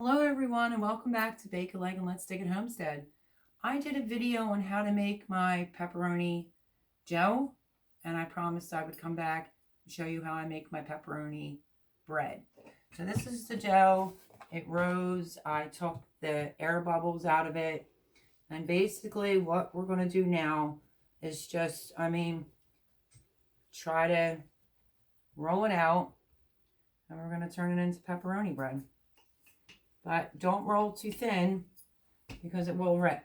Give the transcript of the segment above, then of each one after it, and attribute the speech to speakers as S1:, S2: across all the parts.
S1: Hello everyone and welcome back to Bake a Leg and Let's Dig It Homestead. I did a video on how to make my pepperoni dough, and I promised I would come back and show you how I make my pepperoni bread. So this is the dough. It rose. I took the air bubbles out of it, and basically what we're going to do now is just, try to roll it out, and we're going to turn it into pepperoni bread. But don't roll too thin because it will rip.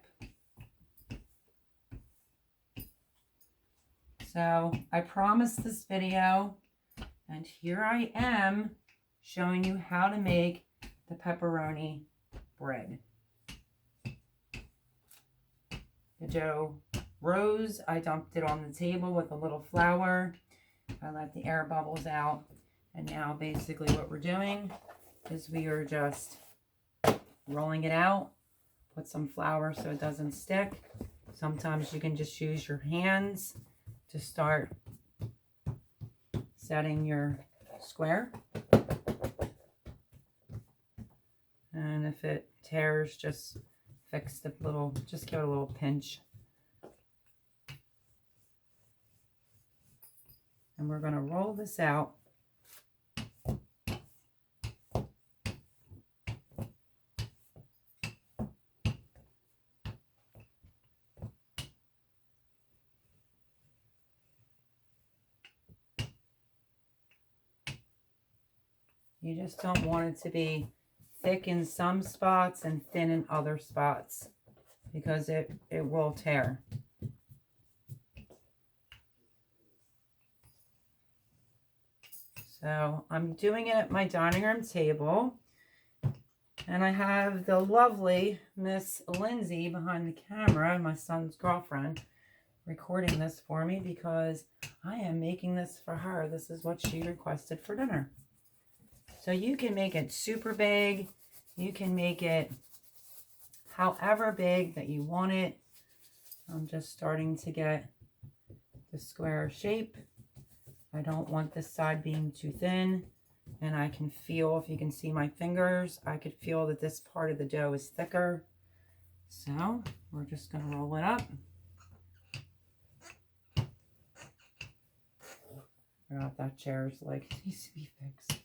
S1: So I promised this video, and here I am showing you how to make the pepperoni bread. The dough rose. I dumped it on the table with a little flour. I let the air bubbles out. And now basically what we're doing is we are just rolling it out. Put some flour so it doesn't stick. Sometimes you can just use your hands to start setting your square. And if it tears, just fix the little, just give it a little pinch. And we're going to roll this out. You just don't want it to be thick in some spots and thin in other spots because it will tear. So I'm doing it at my dining room table, and I have the lovely Miss Lindsay behind the camera, my son's girlfriend, recording this for me because I am making this for her. This is what she requested for dinner. So you can make it super big. You can make it however big that you want it. I'm just starting to get the square shape. I don't want this side being too thin. And I can feel, if you can see my fingers, I could feel that this part of the dough is thicker. So we're just going to roll it up. I forgot that chair's leg needs to be fixed.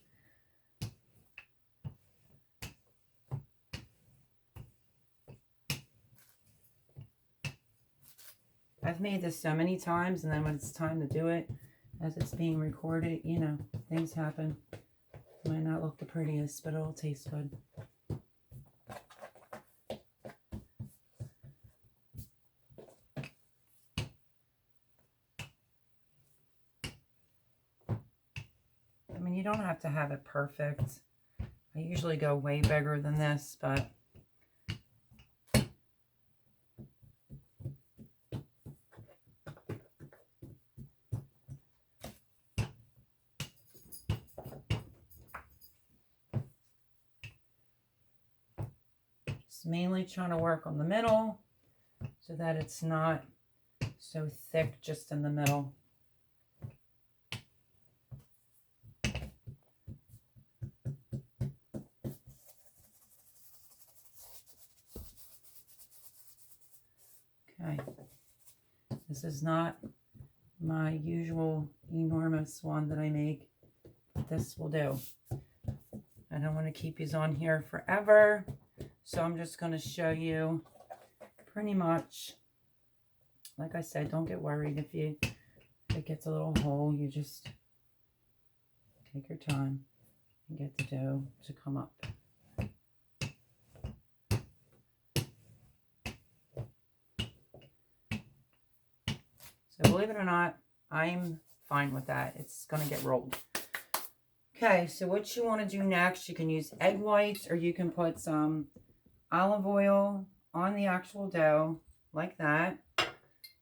S1: I've made this so many times, and then when it's time to do it, as it's being recorded, you know, things happen. It might not look the prettiest, but it'll taste good. I mean, you don't have to have it perfect. I usually go way bigger than this, but just mainly trying to work on the middle so that it's not so thick just in the middle. Okay, this is not my usual enormous one that I make, but this will do. I don't want to keep these on here forever, so I'm just going to show you pretty much. Like I said, don't get worried if it gets a little hole. You just take your time and get the dough to come up. So believe it or not, I'm fine with that. It's going to get rolled. Okay, so what you want to do next, you can use egg whites, or you can put some olive oil on the actual dough like that.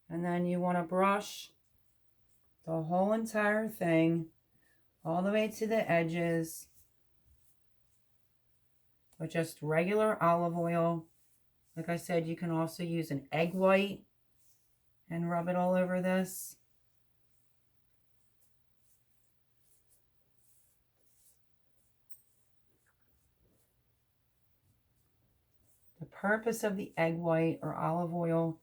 S1: And then you want to brush the whole entire thing all the way to the edges with just regular olive oil. Like I said, you can also use an egg white and rub it all over this. purpose of the egg white or olive oil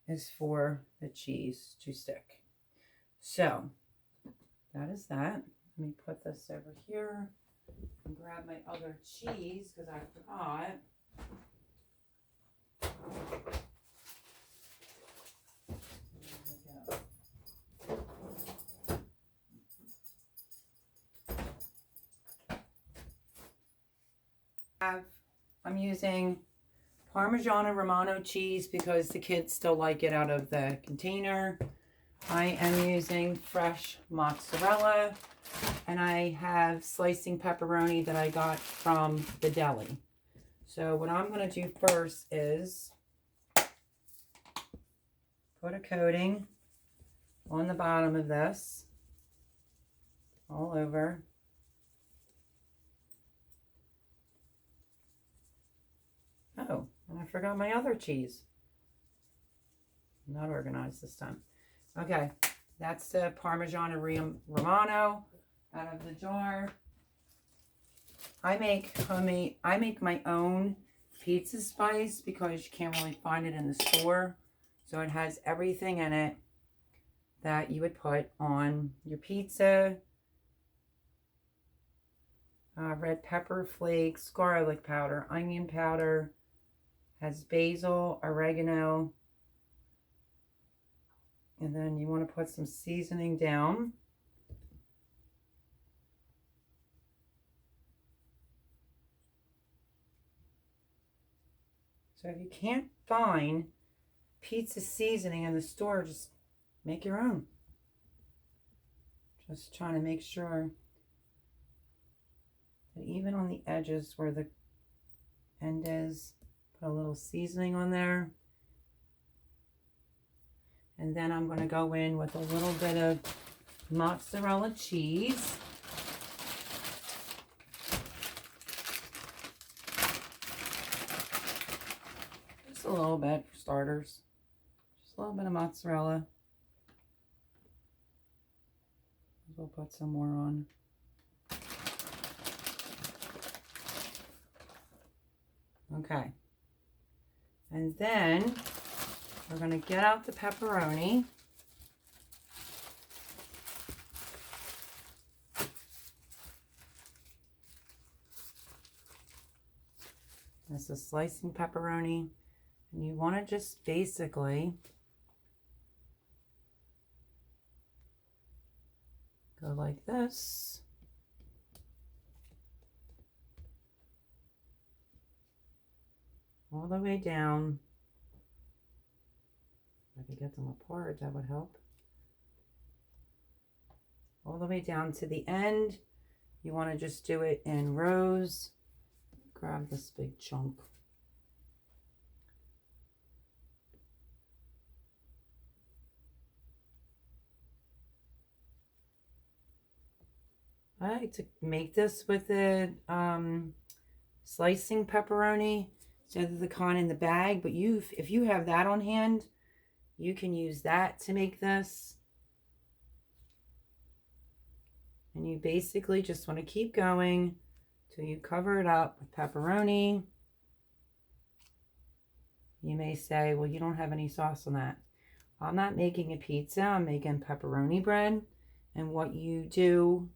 S1: is for the cheese to stick. So that is that. Let me put this over here and grab my other cheese because I forgot. I'm using Parmesan and Romano cheese because the kids still like it out of the container. I am using fresh mozzarella, and I have slicing pepperoni that I got from the deli. So what I'm going to do first is put a coating on the bottom of this all over. Oh, and I forgot my other cheese. I'm not organized this time. Okay, that's the Parmesan and Romano out of the jar. I make my own pizza spice because you can't really find it in the store. So it has everything in it that you would put on your pizza. Red pepper flakes, garlic powder, onion powder, has basil, oregano, and then you want to put some seasoning down. So if you can't find pizza seasoning in the store, just make your own. Just trying to make sure that even on the edges where the end is, put a little seasoning on there. And then I'm going to go in with a little bit of mozzarella cheese. Just a little bit for starters. Just a little bit of mozzarella. We'll put some more on. Okay. And then we're going to get out the pepperoni. This is slicing pepperoni. And you want to just basically go like this. All the way down. If I could get them apart, that would help. All the way down to the end. You want to just do it in rows. Grab this big chunk. I like to make this with the slicing pepperoni instead of the kind in the bag, but if you have that on hand, you can use that to make this. And you basically just want to keep going till you cover it up with pepperoni. You may say, well, you don't have any sauce on that. I'm not making a pizza, I'm making pepperoni bread. And what you do,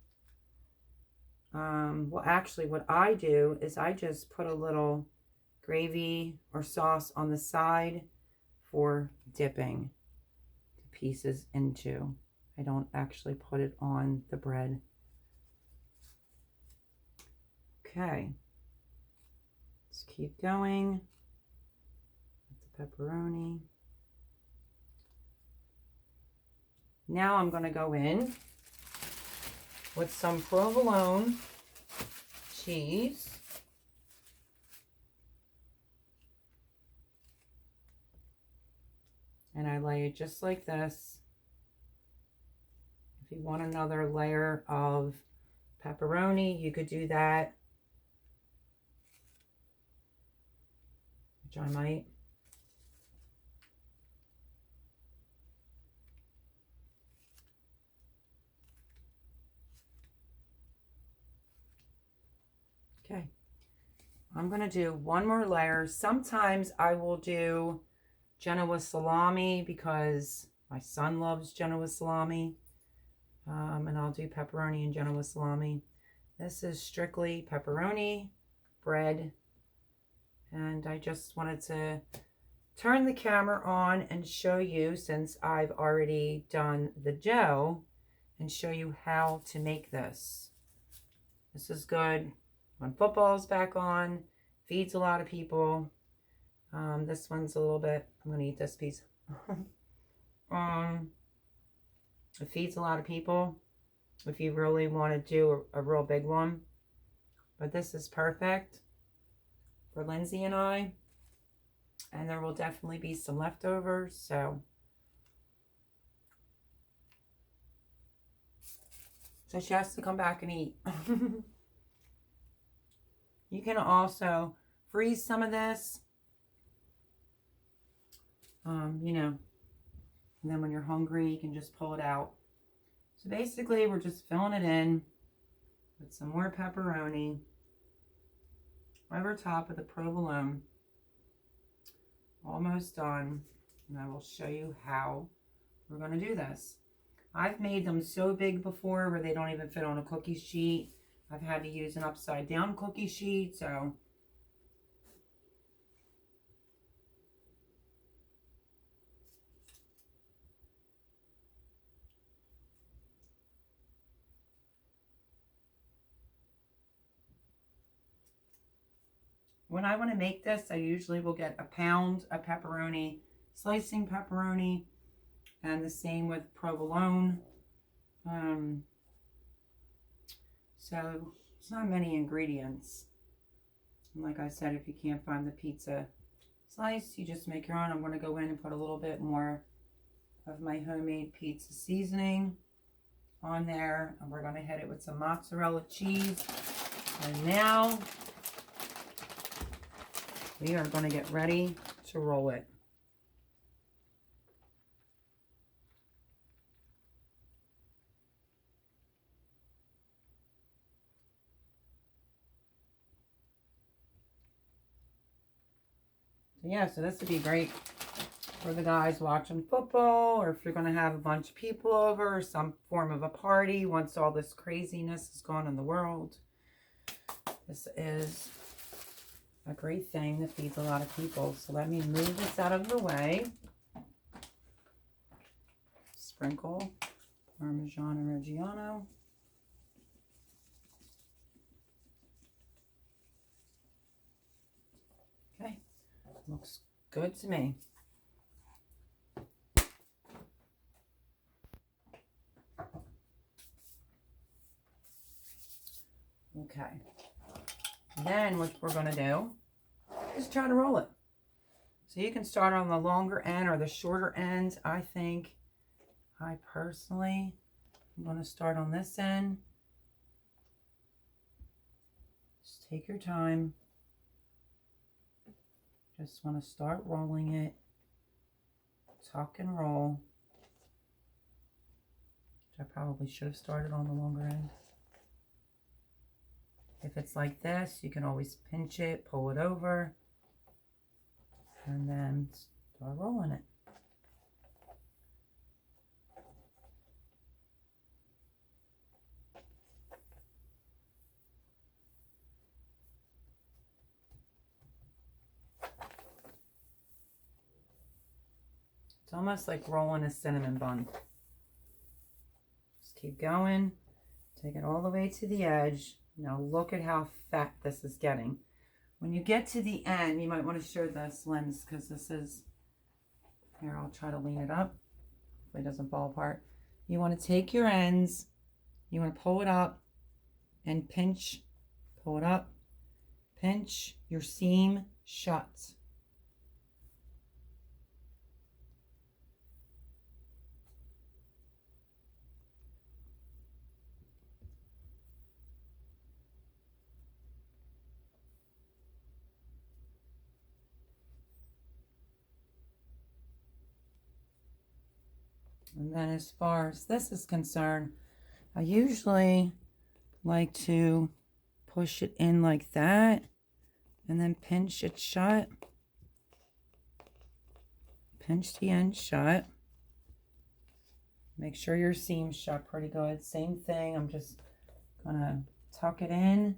S1: well, actually what I do is I just put a little gravy or sauce on the side for dipping the pieces into. I don't actually put it on the bread. Okay, let's keep going with the pepperoni. Now I'm going to go in with some provolone cheese. And I lay it just like this. If you want another layer of pepperoni, you could do that, which I might. Okay, I'm going to do one more layer. Sometimes I will do Genoa salami because my son loves Genoa salami. And I'll do pepperoni and Genoa salami. This is strictly pepperoni, bread, and I just wanted to turn the camera on and show you, since I've already done the dough, and show you how to make this. This is good when football's back on, feeds a lot of people. This one's a little bit, I'm going to eat this piece. It feeds a lot of people if you really want to do a real big one. But this is perfect for Lindsay and I. And there will definitely be some leftovers, so she has to come back and eat. You can also freeze some of this, you know, and then when you're hungry, you can just pull it out. So basically, we're just filling it in with some more pepperoni over top of the provolone. Almost done, and I will show you how we're going to do this. I've made them so big before where they don't even fit on a cookie sheet. I've had to use an upside down cookie sheet, so when I want to make this, I usually will get a pound of pepperoni, slicing pepperoni, and the same with provolone. So it's not many ingredients. And like I said, if you can't find the pizza slice, you just make your own. I'm going to go in and put a little bit more of my homemade pizza seasoning on there, and we're going to hit it with some mozzarella cheese. And now we are going to get ready to roll it. Yeah, so this would be great for the guys watching football, or if you're going to have a bunch of people over, or some form of a party once all this craziness is gone in the world. This is a great thing that feeds a lot of people. So let me move this out of the way. Sprinkle Parmesan and Reggiano. Okay, looks good to me. Okay, then what we're going to do is try to roll it. So you can start on the longer end or the shorter end. I personally am going to start on this end. Just take your time. Just want to start rolling it. Tuck and roll. Which I probably should have started on the longer end. If it's like this, you can always pinch it, pull it over, and then start rolling it. It's almost like rolling a cinnamon bun. Just keep going, take it all the way to the edge. Now look at how fat this is getting. When you get to the end, you might want to show this lens, because this is, here, I'll try to lean it up so it doesn't fall apart. You want to take your ends, you want to pull it up and pinch, pull it up, pinch your seam shut. And then as far as this is concerned, I usually like to push it in like that and then pinch it shut. Pinch the end shut. Make sure your seam's shut pretty good. Same thing, I'm just gonna tuck it in,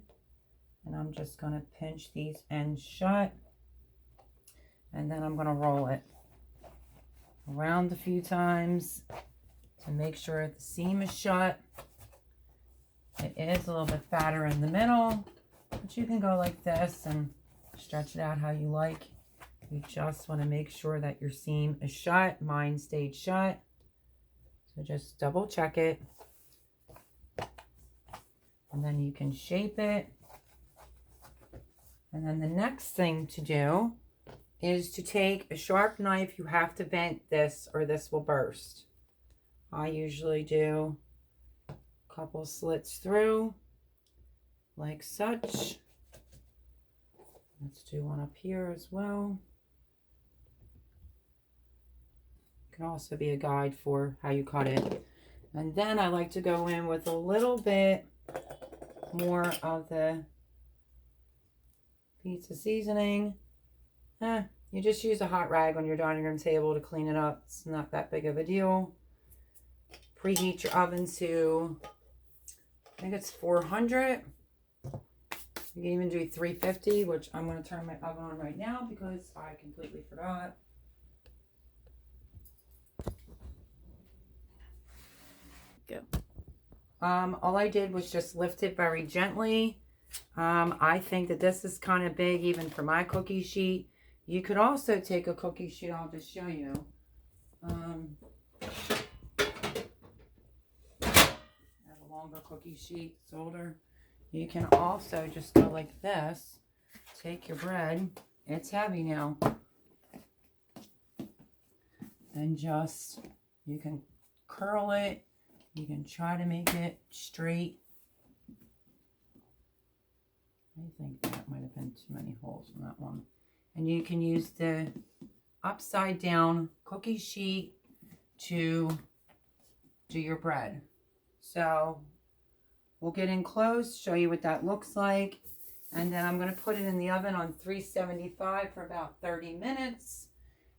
S1: and I'm just gonna pinch these ends shut, and then I'm gonna roll it around a few times to make sure the seam is shut. It is a little bit fatter in the middle, but you can go like this and stretch it out how you like. You just want to make sure that your seam is shut. Mine stayed shut. So just double check it. And then you can shape it. And then the next thing to do is to take a sharp knife. You have to bend this or this will burst. I usually do a couple slits through like such. Let's do one up here as well. Can also be a guide for how you cut it. And then I like to go in with a little bit more of the pizza seasoning. You just use a hot rag on your dining room table to clean it up. It's not that big of a deal. Preheat your oven to, I think it's 400. You can even do 350, which I'm going to turn my oven on right now because I completely forgot. Go. All I did was just lift it very gently. I think that this is kind of big even for my cookie sheet. You could also take a cookie sheet. I'll just show you. I have a longer cookie sheet. It's older. You can also just go like this. Take your bread. It's heavy now. And just, you can curl it. You can try to make it straight. I think that might have been too many holes in that one. And you can use the upside down cookie sheet to do your bread. So we'll get in close, show you what that looks like. And then I'm going to put it in the oven on 375 for about 30 minutes.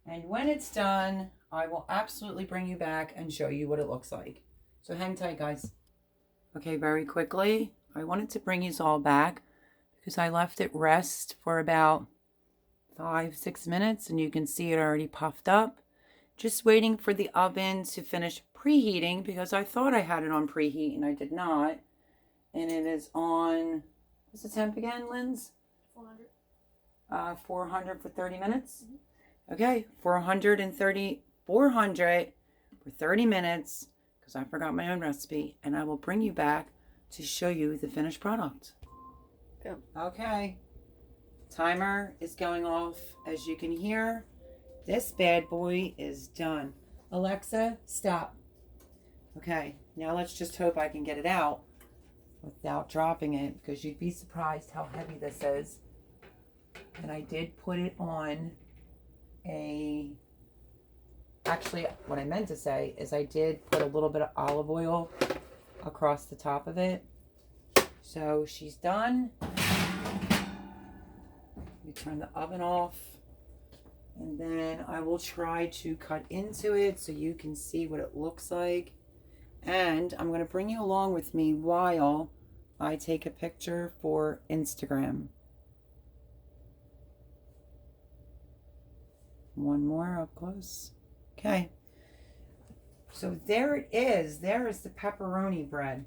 S1: And when it's done, I will absolutely bring you back and show you what it looks like. So hang tight, guys. Okay, very quickly, I wanted to bring you all back because I left it rest for about 5-6 minutes, and you can see it already puffed up. Just waiting for the oven to finish preheating because I thought I had it on preheat and I did not. And it is on, what's the temp again, Linz? 400. 400 for 30 minutes? Mm-hmm. Okay, 400 for 30 minutes. I forgot my own recipe, and I will bring you back to show you the finished product. Go. Okay. Timer is going off. As you can hear, this bad boy is done. Alexa, stop. Okay, now let's just hope I can get it out without dropping it, because you'd be surprised how heavy this is. And I did put it on a... Actually, what I meant to say is I did put a little bit of olive oil across the top of it. So she's done. We turn the oven off. And then I will try to cut into it so you can see what it looks like. And I'm going to bring you along with me while I take a picture for Instagram. One more up close. Okay, so there it is. There is the pepperoni bread.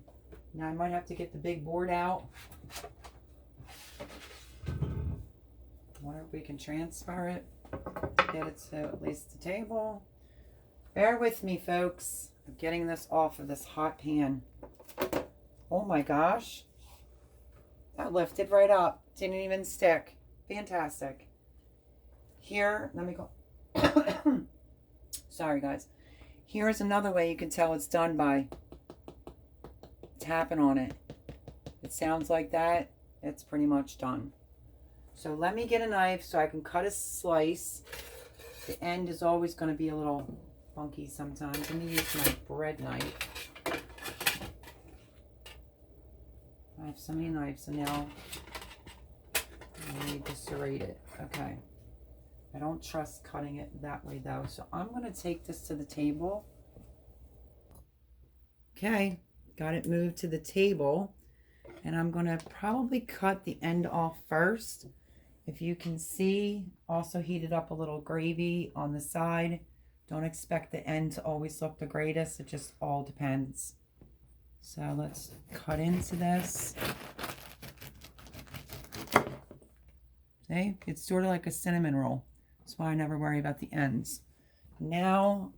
S1: Now I might have to get the big board out. Wonder if we can transfer it. Get it to at least the table. Bear with me, folks. I'm getting this off of this hot pan. Oh my gosh. That lifted right up. Didn't even stick. Fantastic. Here, let me go. Sorry, guys. Here's another way you can tell it's done by tapping on it. It sounds like that. It's pretty much done. So let me get a knife so I can cut a slice. The end is always going to be a little funky sometimes. Let me use my bread knife. I have so many knives, so now I need to serrate it. Okay. I don't trust cutting it that way though. So I'm going to take this to the table. Okay. Got it moved to the table. And I'm going to probably cut the end off first. If you can see, also heated up a little gravy on the side. Don't expect the end to always look the greatest. It just all depends. So let's cut into this. See, it's sort of like a cinnamon roll. That's why I never worry about the ends. Now,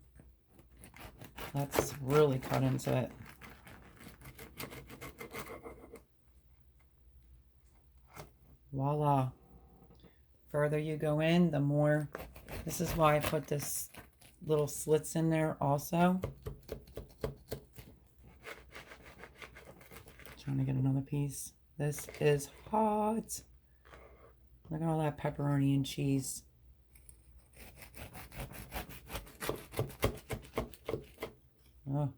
S1: let's really cut into it. Voila. The further you go in, the more. This is why I put this little slits in there also. Trying to get another piece. This is hot. Look at all that pepperoni and cheese. Oh.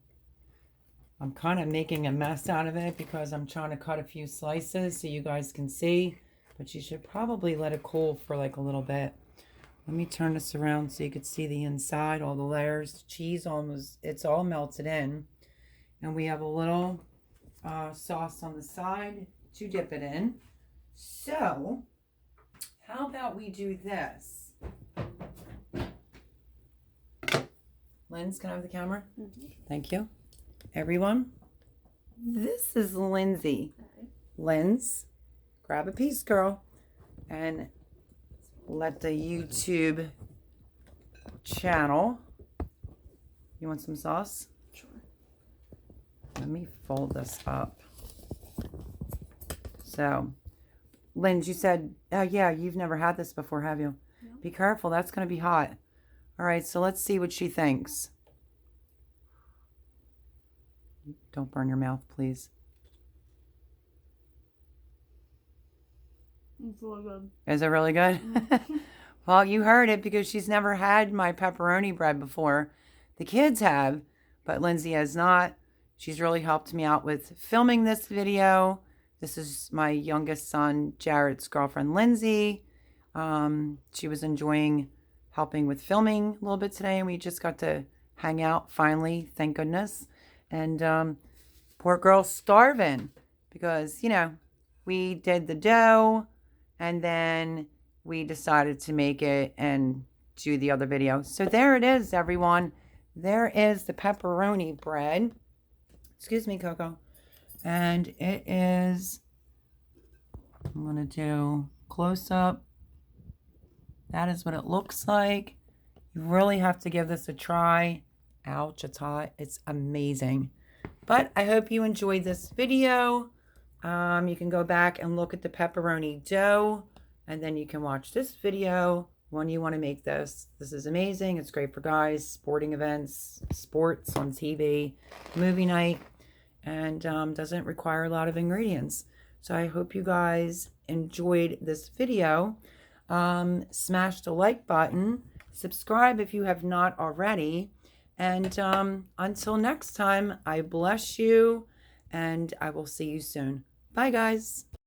S1: I'm kind of making a mess out of it because I'm trying to cut a few slices so you guys can see. But you should probably let it cool for like a little bit. Let me turn this around so you can see the inside, all the layers. The cheese almost, it's all melted in. And we have a little sauce on the side to dip it in. So, how about we do this? Linz, can I have the camera? Mm-hmm. Thank you. Everyone, this is Lindsay. Okay. Linz, grab a piece, girl, and let the YouTube channel. You want some sauce? Sure. Let me fold this up. So, Linz, you said, oh yeah, you've never had this before, have you? No. Be careful, that's going to be hot. All right, so let's see what she thinks. Don't burn your mouth, please.
S2: It's really good.
S1: Is it really good? Mm-hmm. Well, you heard it because she's never had my pepperoni bread before. The kids have, but Lindsay has not. She's really helped me out with filming this video. This is my youngest son, Jared's girlfriend, Lindsay. She was enjoying helping with filming a little bit today, and we just got to hang out finally, thank goodness. And poor girl's starving because, you know, we did the dough and then we decided to make it and do the other video. So there it is, everyone. There is the pepperoni bread. Excuse me, Coco. And it is, I'm going to do close up. That is what it looks like. You really have to give this a try. Ouch, it's hot. It's amazing. But I hope you enjoyed this video. You can go back and look at the pepperoni dough. And then you can watch this video when you want to make this. This is amazing. It's great for guys, sporting events, sports on TV, movie night. And doesn't require a lot of ingredients. So I hope you guys enjoyed this video. Smash the like button. Subscribe if you have not already. And until next time, I bless you. And I will see you soon. Bye, guys.